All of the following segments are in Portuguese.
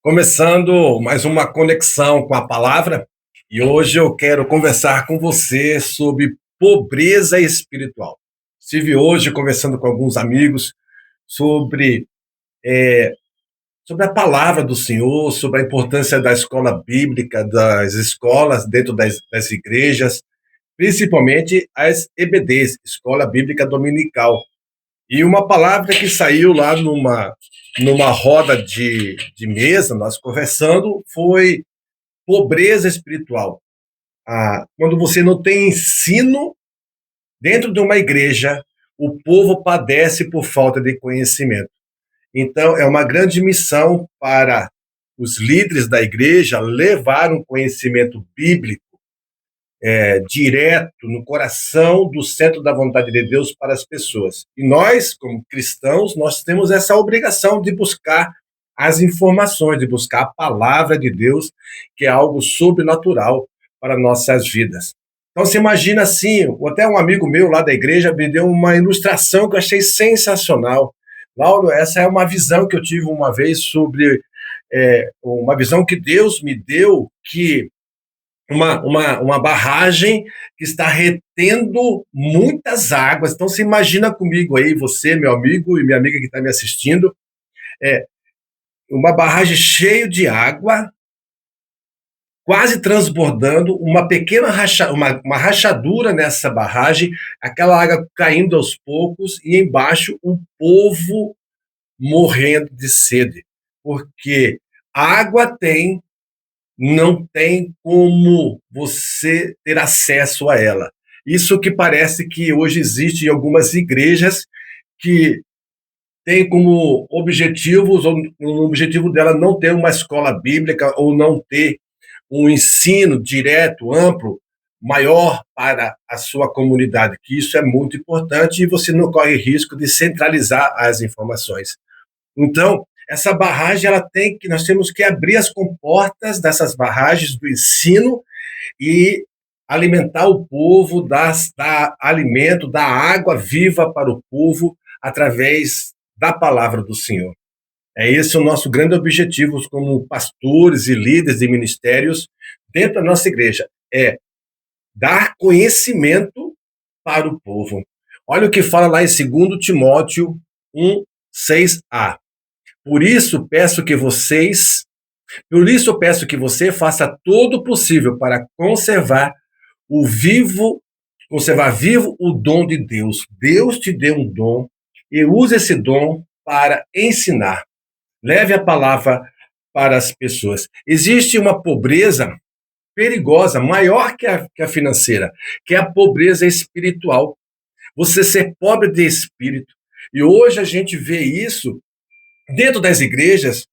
Começando mais uma conexão com a palavra, e hoje eu quero conversar com você sobre pobreza espiritual. Estive hoje conversando com alguns amigos sobre, sobre a palavra do Senhor, sobre a importância da escola bíblica, das escolas dentro das igrejas, principalmente as EBDs, Escola Bíblica Dominical. E uma palavra que saiu lá numa roda de mesa, nós conversando, foi pobreza espiritual. Quando você não tem ensino dentro de uma igreja, o povo padece por falta de conhecimento. Então, é uma grande missão para os líderes da igreja levar um conhecimento bíblico direto no coração do centro da vontade de Deus para as pessoas. E nós, como cristãos, nós temos essa obrigação de buscar as informações, de buscar a palavra de Deus, que é algo sobrenatural para nossas vidas. Então, você imagina assim, até um amigo meu lá da igreja me deu uma ilustração que eu achei sensacional. Lauro, essa é uma visão que eu tive uma vez sobre uma visão que Deus me deu, que uma barragem que está retendo muitas águas. Então, você imagina comigo aí, você, meu amigo e minha amiga que está me assistindo, é, uma barragem cheia de água, quase transbordando, uma pequena uma rachadura nessa barragem, aquela água caindo aos poucos, e embaixo um povo morrendo de sede, porque água não tem como você ter acesso a ela. Isso que parece que hoje existe em algumas igrejas que tem como objetivos, ou o objetivo dela não ter uma escola bíblica ou não ter um ensino direto, amplo, maior para a sua comunidade, que isso é muito importante e você não corre risco de centralizar as informações. Então, essa barragem, nós temos que abrir as comportas dessas barragens do ensino e alimentar o povo, dar alimento, dar água viva para o povo através da palavra do Senhor. É esse o nosso grande objetivo como pastores e líderes de ministérios dentro da nossa igreja, é dar conhecimento para o povo. Olha o que fala lá em 2 Timóteo 1:6a. Por isso eu peço que você faça todo o possível para conservar vivo o dom de Deus. Deus te deu um dom e use esse dom para ensinar. Leve a palavra para as pessoas. Existe uma pobreza perigosa, maior que a financeira, que é a pobreza espiritual. Você ser pobre de espírito. E hoje a gente vê isso dentro das igrejas,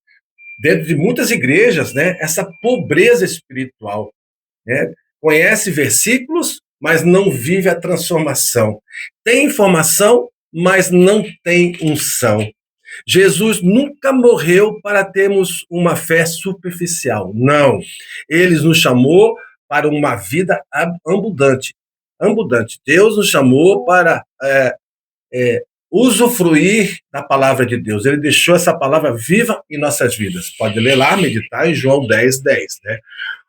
dentro de muitas igrejas, né, essa pobreza espiritual, né? Conhece versículos, mas não vive a transformação. Tem informação, mas não tem unção. Jesus nunca morreu para termos uma fé superficial. Não. Ele nos chamou para uma vida abundante. Abundante. Deus nos chamou para usufruir da palavra de Deus. Ele deixou essa palavra viva em nossas vidas. Pode ler lá, meditar em João 10:10, né?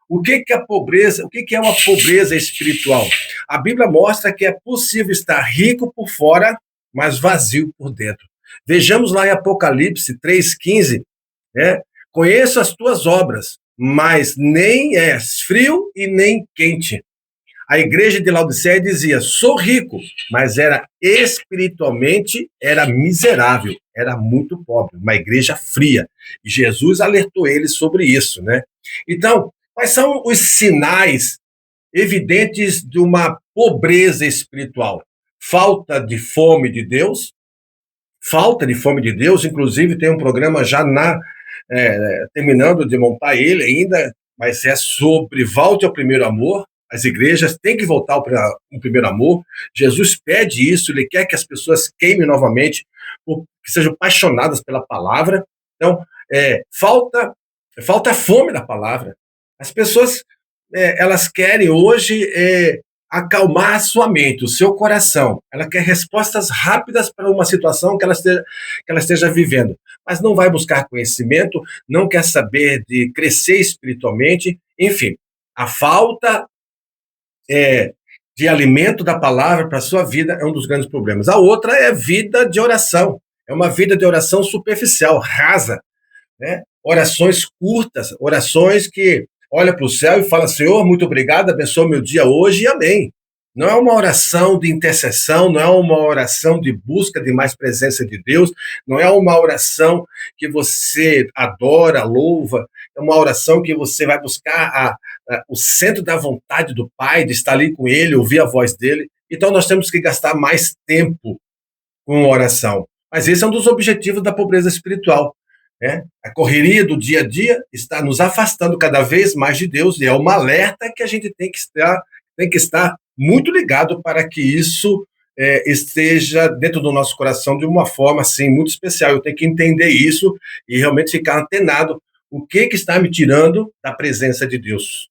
O que é a pobreza? O que é uma pobreza espiritual? A Bíblia mostra que é possível estar rico por fora, mas vazio por dentro. Vejamos lá em Apocalipse 3:15, né? Conheço as tuas obras, mas nem és frio e nem quente. A igreja de Laodiceia dizia: sou rico, mas era miserável, era muito pobre, uma igreja fria. E Jesus alertou eles sobre isso, né? Então, quais são os sinais evidentes de uma pobreza espiritual? Falta de fome de Deus, inclusive tem um programa já terminando de montar ele ainda, mas é sobre volte ao primeiro amor. As igrejas têm que voltar ao primeiro amor. Jesus pede isso, ele quer que as pessoas queimem novamente, que sejam apaixonadas pela palavra. Então, falta fome da palavra. As pessoas elas querem hoje acalmar a sua mente, o seu coração. Ela quer respostas rápidas para uma situação que ela esteja vivendo, mas não vai buscar conhecimento, não quer saber de crescer espiritualmente, enfim. A falta de alimento da palavra para a sua vida é um dos grandes problemas. A outra é a vida de oração. É uma vida de oração superficial, rasa, né? Orações curtas, orações que olha para o céu e fala: Senhor, muito obrigado, abençoa meu dia hoje e amém. Não é uma oração de intercessão, não é uma oração de busca de mais presença de Deus, não é uma oração que você adora, louva, é uma oração que você vai buscar o centro da vontade do Pai, de estar ali com Ele, ouvir a voz dele. Então nós temos que gastar mais tempo com oração. Mas esse é um dos objetivos da pobreza espiritual, né? A correria do dia a dia está nos afastando cada vez mais de Deus e é uma alerta que a gente tem que estar muito ligado para que isso esteja dentro do nosso coração de uma forma assim muito especial. Eu tenho que entender isso e realmente ficar antenado. O que está me tirando da presença de Deus?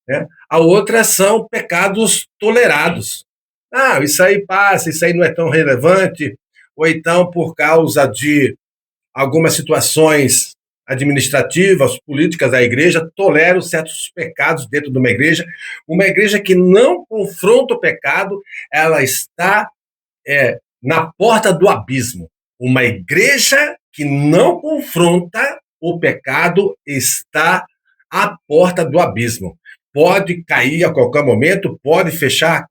Né? A outra são pecados tolerados. Ah, isso aí passa, isso aí não é tão relevante, ou então por causa de algumas situações administrativas, políticas da igreja, toleram certos pecados dentro de uma igreja. Uma igreja que não confronta o pecado, ela está na porta do abismo. Uma igreja que não confronta o pecado está à porta do abismo. Pode cair a qualquer momento, pode fechar a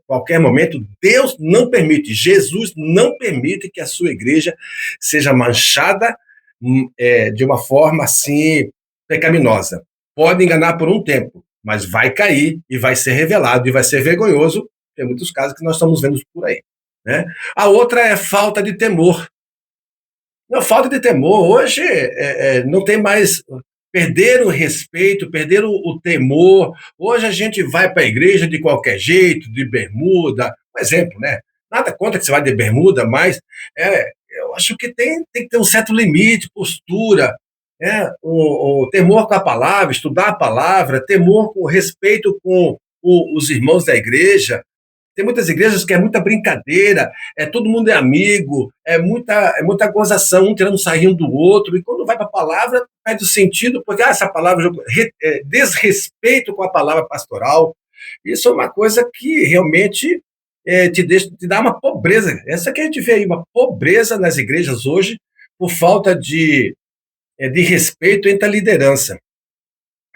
qualquer momento. Deus não permite, Jesus não permite que a sua igreja seja manchada de uma forma assim pecaminosa. Pode enganar por um tempo, mas vai cair e vai ser revelado e vai ser vergonhoso. Tem muitos casos que nós estamos vendo por aí, né? A outra é falta de temor. Não, falta de temor. Hoje não tem mais. Perderam o respeito, perderam o temor. Hoje a gente vai para a igreja de qualquer jeito, de bermuda. Um exemplo, né? Nada contra que você vai de bermuda, mas eu acho que tem que ter um certo limite, postura, né? O temor com a palavra, estudar a palavra, temor com respeito com os irmãos da igreja. Tem muitas igrejas que é muita brincadeira, todo mundo é amigo, é muita gozação, um tirando sarrinho do outro, e quando vai para a palavra, perde o sentido, porque essa palavra desrespeito com a palavra pastoral. Isso é uma coisa que realmente te dá uma pobreza. Essa que a gente vê aí, uma pobreza nas igrejas hoje, por falta de respeito entre a liderança.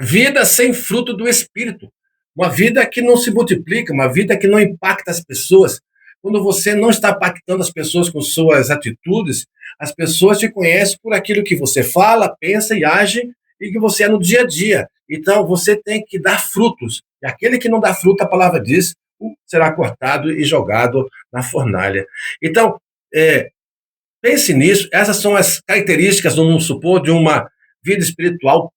Vida sem fruto do Espírito. Uma vida que não se multiplica, uma vida que não impacta as pessoas. Quando você não está impactando as pessoas com suas atitudes, as pessoas te conhecem por aquilo que você fala, pensa e age e que você é no dia a dia. Então, você tem que dar frutos. E aquele que não dá fruto, a palavra diz, será cortado e jogado na fornalha. Então, pense nisso. Essas são as características, vamos supor, de uma vida espiritual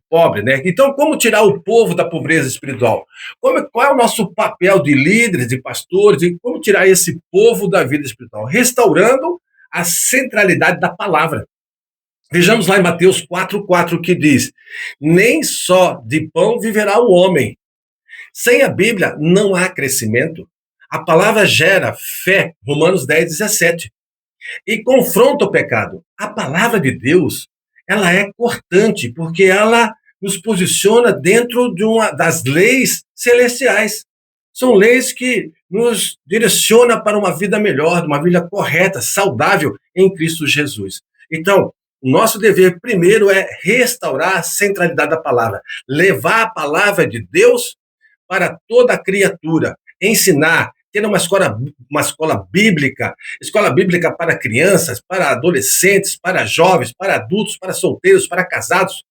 pobre, né? Então, como tirar o povo da pobreza espiritual? Qual é o nosso papel de líderes, de pastores, e como tirar esse povo da vida espiritual? Restaurando a centralidade da palavra. Vejamos lá em Mateus 4,4 que diz: nem só de pão viverá o homem. Sem a Bíblia não há crescimento. A palavra gera fé, Romanos 10,17. E confronta o pecado. A palavra de Deus, ela é cortante, porque ela nos posiciona dentro de uma das leis celestiais. São leis que nos direcionam para uma vida melhor, uma vida correta, saudável em Cristo Jesus. Então, o nosso dever primeiro é restaurar a centralidade da palavra, levar a palavra de Deus para toda a criatura, ensinar, ter uma escola bíblica para crianças, para adolescentes, para jovens, para adultos, para solteiros, para casados,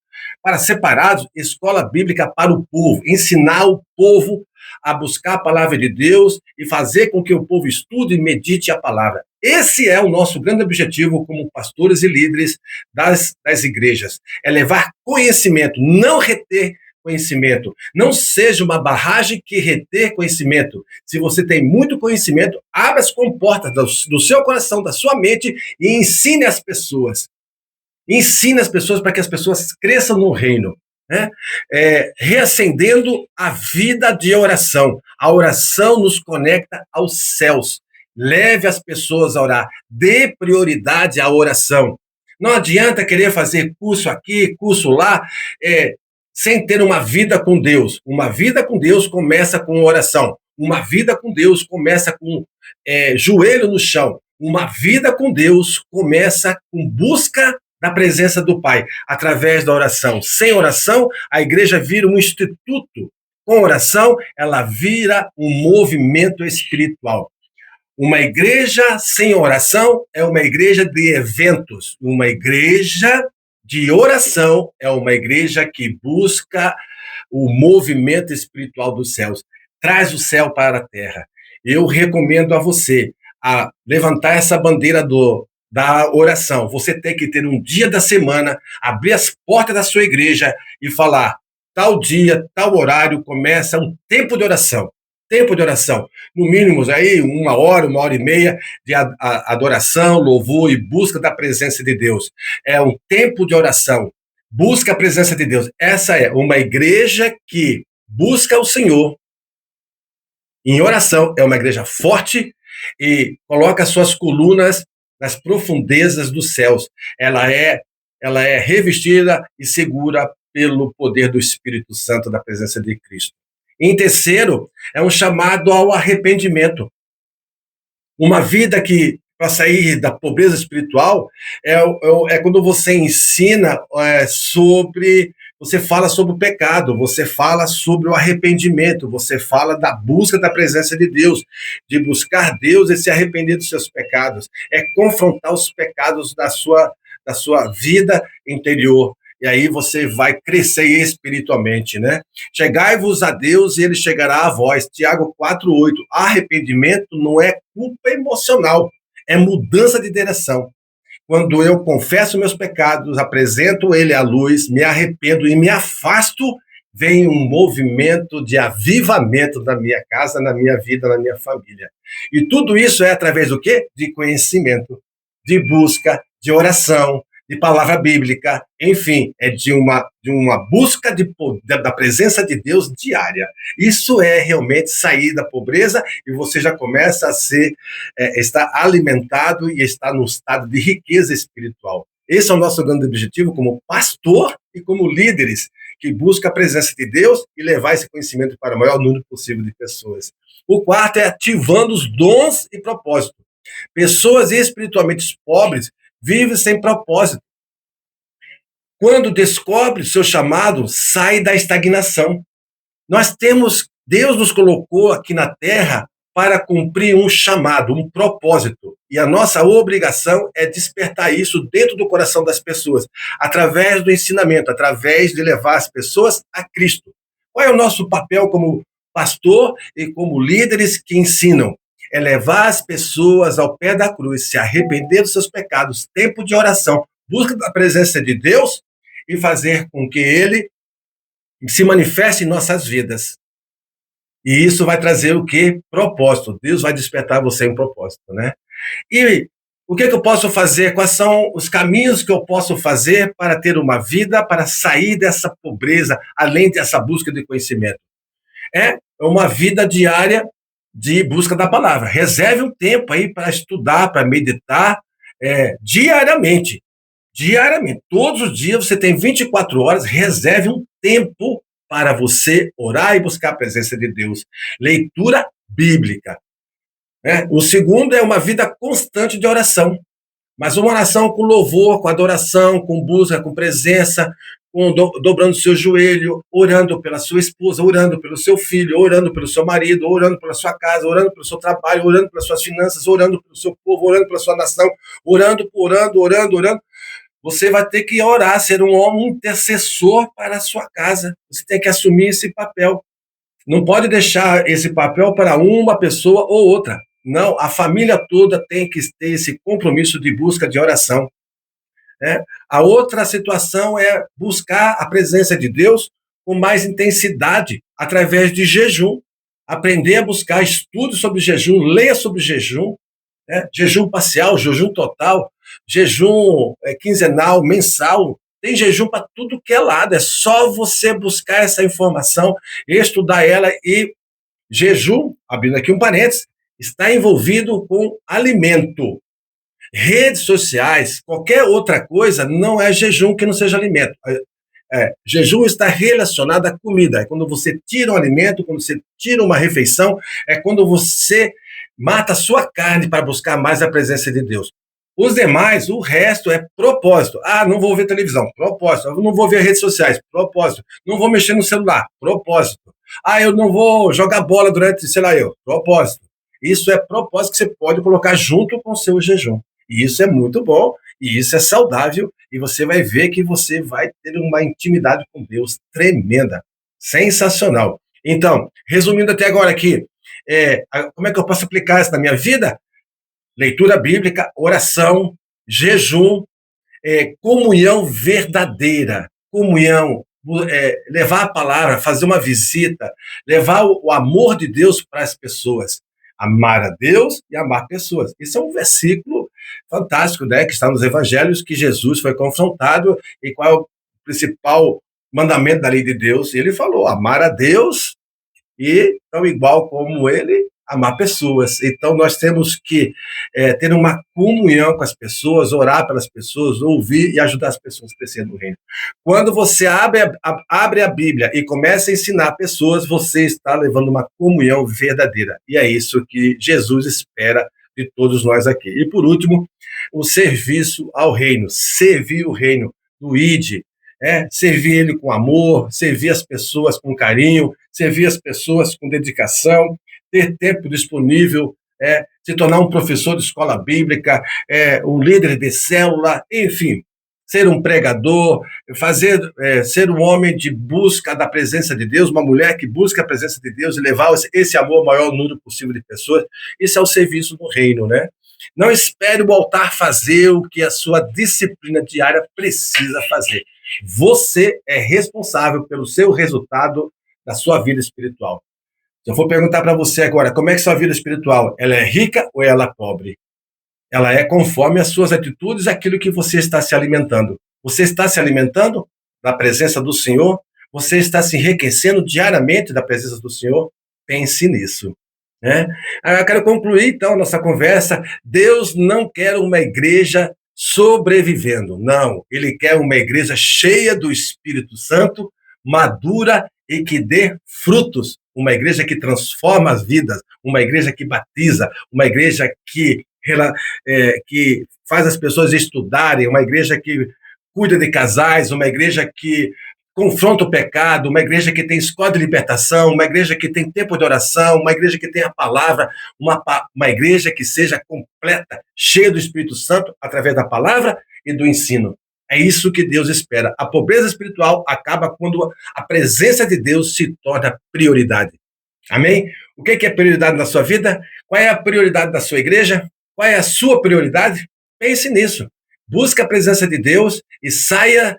para separados, escola bíblica para o povo, ensinar o povo a buscar a palavra de Deus e fazer com que o povo estude e medite a palavra. Esse é o nosso grande objetivo como pastores e líderes das igrejas, é levar conhecimento, não reter conhecimento. Não seja uma barragem que reter conhecimento. Se você tem muito conhecimento, abra as comportas do seu coração, da sua mente e ensine as pessoas. Ensine as pessoas para que as pessoas cresçam no reino. né? Reacendendo a vida de oração. A oração nos conecta aos céus. Leve as pessoas a orar. Dê prioridade à oração. Não adianta querer fazer curso aqui, curso lá, sem ter uma vida com Deus. Uma vida com Deus começa com oração. Uma vida com Deus começa com joelho no chão. Uma vida com Deus começa com busca da presença do Pai, através da oração. Sem oração, a igreja vira um instituto. Com oração, ela vira um movimento espiritual. Uma igreja sem oração é uma igreja de eventos. Uma igreja de oração é uma igreja que busca o movimento espiritual dos céus. Traz o céu para a terra. Eu recomendo a você a levantar essa bandeira da oração. Você tem que ter um dia da semana, abrir as portas da sua igreja e falar: tal dia, tal horário, começa um tempo de oração. Tempo de oração. No mínimo, aí, 1 hora e meia de adoração, louvor e busca da presença de Deus. É um tempo de oração. Busca a presença de Deus. Essa é uma igreja que busca o Senhor em oração. É uma igreja forte e coloca suas colunas nas profundezas dos céus. Ela é revestida e segura pelo poder do Espírito Santo, da presença de Cristo. Em terceiro, é um chamado ao arrependimento. Uma vida que, para sair da pobreza espiritual, é quando você ensina você fala sobre o pecado, você fala sobre o arrependimento, você fala da busca da presença de Deus, de buscar Deus e se arrepender dos seus pecados. É confrontar os pecados da sua vida interior. E aí você vai crescer espiritualmente, né? Chegai-vos a Deus e ele chegará a vós. Tiago 4:8. Arrependimento não é culpa emocional, é mudança de direção. Quando eu confesso meus pecados, apresento ele à luz, me arrependo e me afasto, vem um movimento de avivamento na minha casa, na minha vida, na minha família. E tudo isso é através do quê? De conhecimento, de busca, de oração, de palavra bíblica, enfim, é de uma busca da presença de Deus diária. Isso é realmente sair da pobreza e você já começa a estar alimentado e estar no estado de riqueza espiritual. Esse é o nosso grande objetivo como pastor e como líderes que busca a presença de Deus e levar esse conhecimento para o maior número possível de pessoas. O quarto é ativando os dons e propósitos. Pessoas espiritualmente pobres vivem sem propósito. Quando descobre o seu chamado, sai da estagnação. Deus nos colocou aqui na terra para cumprir um chamado, um propósito. E a nossa obrigação é despertar isso dentro do coração das pessoas, através do ensinamento, através de levar as pessoas a Cristo. Qual é o nosso papel como pastor e como líderes que ensinam? É levar as pessoas ao pé da cruz, se arrepender dos seus pecados, tempo de oração, busca da presença de Deus e fazer com que ele se manifeste em nossas vidas. E isso vai trazer o quê? Propósito. Deus vai despertar você em propósito, né? E o que eu posso fazer? Quais são os caminhos que eu posso fazer para ter uma vida, para sair dessa pobreza, além dessa busca de conhecimento? É uma vida diária de busca da palavra. Reserve um tempo aí para estudar, para meditar, diariamente. Diariamente. Todos os dias você tem 24 horas, reserve um tempo para você orar e buscar a presença de Deus. Leitura bíblica. O segundo é uma vida constante de oração. Mas uma oração com louvor, com adoração, com busca, com presença, dobrando o seu joelho, orando pela sua esposa, orando pelo seu filho, orando pelo seu marido, orando pela sua casa, orando pelo seu trabalho, orando pelas suas finanças, orando pelo seu povo, orando pela sua nação, orando. Você vai ter que orar, ser um homem intercessor para a sua casa. Você tem que assumir esse papel. Não pode deixar esse papel para uma pessoa ou outra. Não, a família toda tem que ter esse compromisso de busca de oração. A outra situação é buscar a presença de Deus com mais intensidade, através de jejum. Aprender a buscar estudos sobre jejum, leia sobre jejum, jejum parcial, jejum total, jejum quinzenal, mensal. Tem jejum para tudo que é lado. É só você buscar essa informação, estudar ela e jejum, abrindo aqui um parênteses, está envolvido com alimento. Redes sociais, qualquer outra coisa, não é jejum que não seja alimento. Jejum está relacionado à comida. É quando você tira um alimento, quando você tira uma refeição, é quando você mata a sua carne para buscar mais a presença de Deus. Os demais, o resto é propósito. Ah, não vou ver televisão, propósito. Eu não vou ver redes sociais, propósito. Não vou mexer no celular, propósito. Ah, eu não vou jogar bola durante, sei lá, propósito. Isso é propósito que você pode colocar junto com o seu jejum. E isso é muito bom, e isso é saudável, e você vai ver que você vai ter uma intimidade com Deus tremenda, sensacional. Então, resumindo até agora aqui, como é que eu posso aplicar isso na minha vida? Leitura bíblica, oração, jejum, comunhão verdadeira, comunhão, levar a palavra, fazer uma visita, levar o amor de Deus para as pessoas, amar a Deus e amar pessoas. Isso é um versículo fantástico, né, que está nos evangelhos, que Jesus foi confrontado, e qual é o principal mandamento da lei de Deus? Ele falou, amar a Deus e, tão igual como ele, amar pessoas. Então, nós temos que ter uma comunhão com as pessoas, orar pelas pessoas, ouvir e ajudar as pessoas a crescer no reino. Quando você abre a Bíblia e começa a ensinar pessoas, você está levando uma comunhão verdadeira. E é isso que Jesus espera de todos nós aqui. E, por último, o serviço ao reino. Servir o reino do ID. Servir ele com amor, servir as pessoas com carinho, servir as pessoas com dedicação, ter tempo disponível, se tornar um professor de escola bíblica, um líder de célula, enfim, ser um pregador, ser um homem de busca da presença de Deus, uma mulher que busca a presença de Deus e levar esse amor ao maior número possível de pessoas. Isso é o serviço do reino, né? Não espere o altar fazer o que a sua disciplina diária precisa fazer. Você é responsável pelo seu resultado da sua vida espiritual. Se eu for perguntar para você agora, como é que sua vida espiritual? Ela é rica ou ela é pobre? Ela é conforme as suas atitudes, aquilo que você está se alimentando. Você está se alimentando da presença do Senhor? Você está se enriquecendo diariamente da presença do Senhor? Pense nisso. Eu quero concluir, então, nossa conversa. Deus não quer uma igreja sobrevivendo, não. Ele quer uma igreja cheia do Espírito Santo, madura e que dê frutos. Uma igreja que transforma as vidas, uma igreja que batiza, uma igreja que faz as pessoas estudarem, uma igreja que cuida de casais, uma igreja que confronta o pecado, uma igreja que tem escola de libertação, uma igreja que tem tempo de oração, uma igreja que tem a palavra, uma igreja que seja completa, cheia do Espírito Santo, através da palavra e do ensino. É isso que Deus espera. A pobreza espiritual acaba quando a presença de Deus se torna prioridade. Amém? O que é prioridade na sua vida? Qual é a prioridade da sua igreja? Qual é a sua prioridade? Pense nisso. Busque a presença de Deus e saia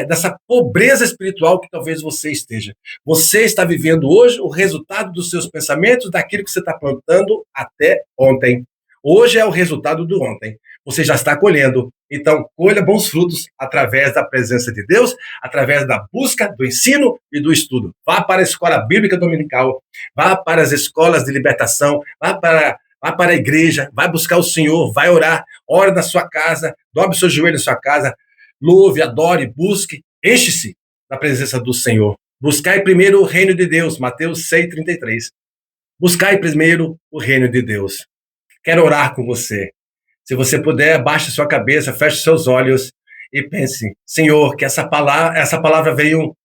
dessa pobreza espiritual que talvez você esteja. Você está vivendo hoje o resultado dos seus pensamentos, daquilo que você está plantando até ontem. Hoje é o resultado do ontem. Você já está colhendo. Então, colha bons frutos através da presença de Deus, através da busca, do ensino e do estudo. Vá para a escola bíblica dominical, vá para as escolas de libertação, vá para a igreja, vai buscar o Senhor, vai orar, ore na sua casa, dobre o seu joelho na sua casa, louve, adore, busque, enche-se da presença do Senhor. Buscai primeiro o reino de Deus, Mateus 6,33. Buscai primeiro o reino de Deus. Quero orar com você. Se você puder, baixe sua cabeça, feche seus olhos e pense, Senhor, que essa palavra veio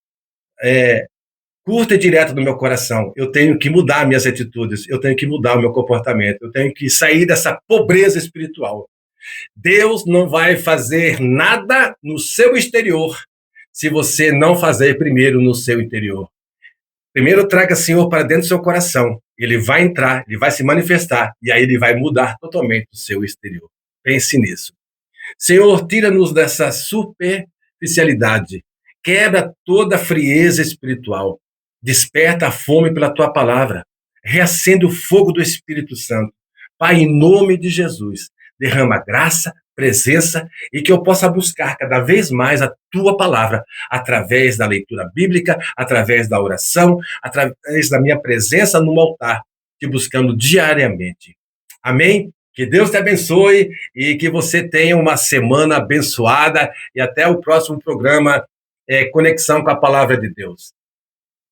curta e direta do meu coração. Eu tenho que mudar minhas atitudes, eu tenho que mudar o meu comportamento, eu tenho que sair dessa pobreza espiritual. Deus não vai fazer nada no seu exterior se você não fazer primeiro no seu interior. Primeiro traga o Senhor para dentro do seu coração. Ele vai entrar, ele vai se manifestar, e aí ele vai mudar totalmente o seu exterior. Pense nisso. Senhor, tira-nos dessa superficialidade. Quebra toda a frieza espiritual. Desperta a fome pela tua palavra. Reacende o fogo do Espírito Santo. Pai, em nome de Jesus, derrama graça, presença e que eu possa buscar cada vez mais a tua palavra, através da leitura bíblica, através da oração, através da minha presença no altar, te buscando diariamente. Amém? Que Deus te abençoe e que você tenha uma semana abençoada e até o próximo programa, Conexão com a Palavra de Deus.